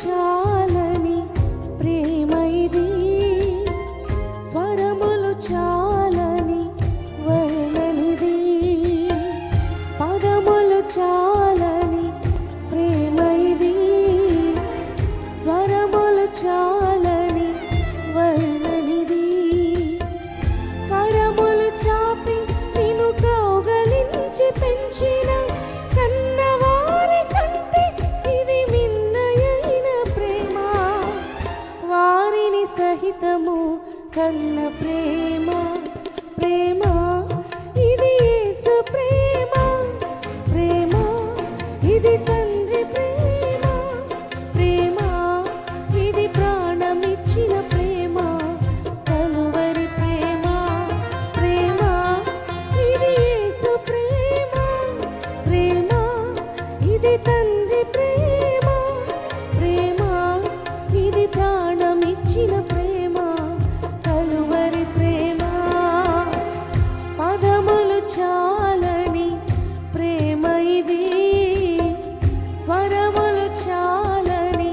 చాలని ప్రేమ ఇది, స్వరములు చాలని వర్ణనిది, పదములు చాలని ప్రేమ ఇది, స్వరములు చాలని వర్ణనిది. కరములు చాపి నిన్ను కౌగలించి పెంచిన కన్నవారి కంటే ఇది మిన్నయైన ప్రేమ, వారిని సహితము కన్న ప్రేమ. ప్రేమ ఇది యేసు ప్రేమ, ప్రేమ ఇది తండ్రి ప్రేమ, ప్రేమ ఇది ప్రాణమిచ్చిన ప్రేమ, కలువరి ప్రేమ. ప్రేమ ఇది యేసు ప్రేమ, ప్రేమ ఇది తండ్రి ప్రేమ, ప్రేమ ఇది ప్రాణమిచ్చిన ప్రేమ, కలువరి ప్రేమ. పదములు చాలని ప్రేమ ఇది, స్వరములు చాలని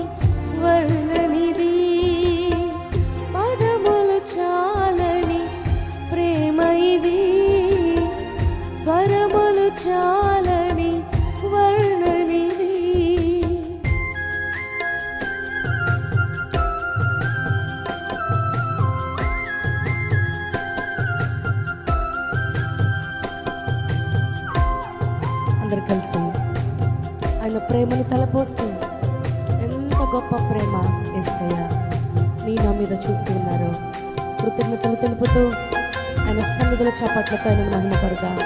వర్ణనిది, పదములు చాలని ప్రేమ ఇది, స్వరములు చాలని వర్ణనిది. అందరు కలిసి ఆయన ప్రేమను తలపోస్తూ, ఎంత గొప్ప ప్రేమ యేసయ్య నీ నా మీద చూపుతూ ఉన్నారు. కృతజ్ఞతలు తెలుపుతూ ఆయన సన్నిధిలో చప్పట్లతో ఆయన మహిమపడదాం.